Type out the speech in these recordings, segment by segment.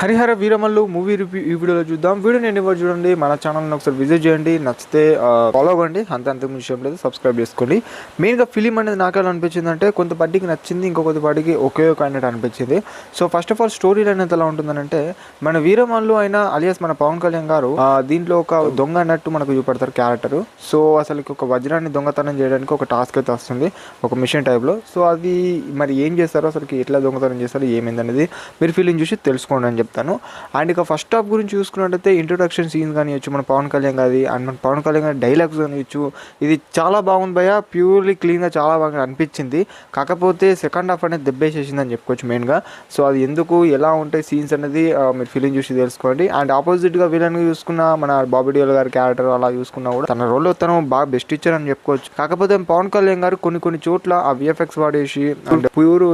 Harihara Veeramallu movie review ఈ వీడియోలో చూద్దాం. వీడియోని ఎన్ని వరకు చూడండి, మన ఛానల్ని ఒకసారి విజిట్ చేయండి, నచ్చితే ఫాలో అవ్వండి, అంతకు విషయం లేదు, సబ్స్క్రైబ్ చేసుకోండి. మెయిన్గా ఫిలిం అనేది నాకు ఎలా అనిపించింది అంటే కొంత పార్టీకి నచ్చింది, ఇంకొక పార్టీకి ఒకే ఒక అన్నట్టు అనిపించింది. So first of all story అనేది ఎలా ఉంటుందంటే మన వీరమల్లు అయినా అలియాస్ మన పవన్ కళ్యాణ్ గారు దీంట్లో ఒక దొంగ అన్నట్టు మనకు చూపెడతారు క్యారెక్టర్. సో అసలు ఒక వజ్రాన్ని దొంగతనం చేయడానికి ఒక టాస్క్ అయితే వస్తుంది, ఒక మిషన్ టైప్లో. సో అది మరి ఏం చేస్తారో, అసలు ఎట్లా దొంగతనం చేస్తారో, ఏమైంది అనేది మీరు ఫిలిం చూసి తెలుసుకోండి అని చెప్తాను. అండ్ ఇక ఫస్ట్ హాఫ్ గురించి చూసుకున్నట్టయితే ఇంట్రొడక్షన్ సీన్స్ కానివచ్చు మన పవన్ కళ్యాణ్ గారి, అండ్ మన పవన్ కళ్యాణ్ గారి డైలాగ్స్ కానివచ్చు, ఇది చాలా బాగుంది భయ్య, ప్యూర్లీ క్లీన్గా చాలా బాగా అనిపించింది. కాకపోతే సెకండ్ హాఫ్ అనేది దెబ్బేసేసింది అని చెప్పుకోవచ్చు మెయిన్గా. సో అది ఎందుకు, ఎలా ఉంటాయి సీన్స్ అనేది మీరు ఫిలిం చూసి తెలుసుకోండి. అండ్ ఆపోజిట్గా విలన్ చూసుకున్న మన బాబీ డియోల్ గారి క్యారెక్టర్ అలా చూసుకున్నా కూడా తన రోల్లో తను బాగా బెస్ట్ ఇచ్చారు అని చెప్పుకోవచ్చు. కాకపోతే పవన్ కళ్యాణ్ గారు కొన్ని చోట్ల ఆ విఎఫ్ఎక్స్ వాడేసి ప్యూర్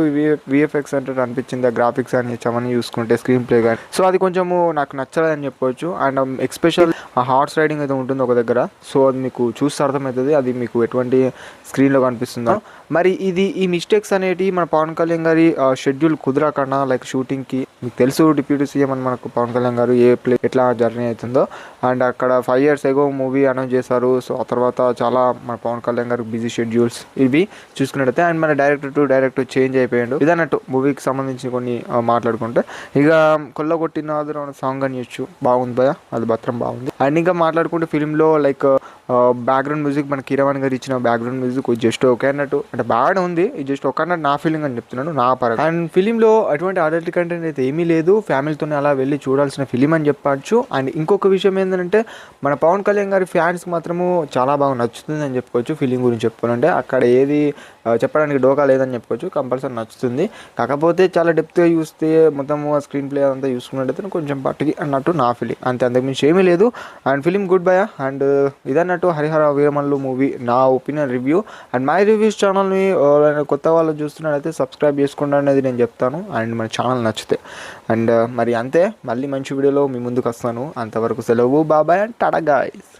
విఎఫ్ఎక్స్ అంటే అనిపించింది. ఆ గ్రాఫిక్స్ అని అవన్నీ చూసుకుంటే స్క్రీన్ ప్లే కానీ, సో అది కొంచెము నాకు నచ్చలేదని చెప్పవచ్చు. అండ్ ఎక్స్పెషల్ ఆ హార్స్ రైడింగ్ అయితే ఉంటుంది ఒక దగ్గర, సో అది మీకు చూస్తే అర్థమవుతుంది అది మీకు ఎటువంటి స్క్రీన్లో కనిపిస్తుందో. మరి ఈ మిస్టేక్స్ అనేవి మన పవన్ కళ్యాణ్ గారి షెడ్యూల్ కుదరకుండా, లైక్ షూటింగ్కి మీకు తెలుసు డిప్యూటీ సీఎం అని మనకు పవన్ కళ్యాణ్ గారు ఎట్లా జర్నీ అవుతుందో. అండ్ అక్కడ 5 years ago మూవీ అనౌన్స్ చేశారు. సో ఆ తర్వాత చాలా మన పవన్ కళ్యాణ్ గారు బిజీ షెడ్యూల్స్ ఇవి చూసుకున్నట్టయితే, అండ్ మన డైరెక్టర్ చేంజ్ అయిపోయాడు ఇదన్నట్టు మూవీకి సంబంధించి కొన్ని మాట్లాడుకుంటే. ఇక కొల్లగొట్టిన సాంగ్ అని చూడొచ్చు, బాగుంది భయ, అది భద్రం బాగుంది. అండ్ ఇంకా మాట్లాడుకుంటే ఫిలింలో లైక్ బ్యాక్గ్రౌండ్ మ్యూజిక్ మన కీరవాణి గారు ఇచ్చిన బ్యాక్గ్రౌండ్ మ్యూజిక్ జస్ట్ ఓకే అన్నట్టు, అంటే బాగా ఉంది, ఇది జస్ట్ ఒక అన్నట్టు నా ఫీలింగ్ అని చెప్తున్నాను, నా పరంగా. అండ్ ఫిలింలో అటువంటి అడల్ట్ కంటెంట్ అయితే ఏమీ లేదు, ఫ్యామిలీతోనే అలా వెళ్ళి చూడాల్సిన ఫిలిం అని చెప్పచ్చు. అండ్ ఇంకొక విషయం ఏంటంటే మన పవన్ కళ్యాణ్ గారి ఫ్యాన్స్ మాత్రము చాలా బాగా నచ్చుతుంది అని చెప్పుకోవచ్చు. ఫిలిం గురించి చెప్పుకోవాలంటే అక్కడ ఏది చెప్పడానికి డోకా లేదని చెప్పుకోవచ్చు, కంపల్సరీ నచ్చుతుంది. కాకపోతే చాలా డెప్త్గా చూస్తే మొత్తం స్క్రీన్ ప్లే అంతా చూసుకున్నట్టయితే కొంచెం పట్టుకి అన్నట్టు నా ఫీలింగ్, అంతకుమించి ఏమీ లేదు. And film good bye. And ఇదన్నట్టు హరిహర వీరమల్లు మూవీ నా opinion review. And my reviews ఛానల్ని కొత్త వాళ్ళు చూస్తున్నట్టయితే సబ్స్క్రైబ్ చేసుకోండి అనేది నేను చెప్తాను. అండ్ మన ఛానల్ నచ్చితే. అండ్ మరి అంతే, మళ్ళీ మంచి వీడియోలో మీ ముందుకు వస్తాను. అంతవరకు సెలవు, బాబాయ్ అండ్ టాటా గైస్.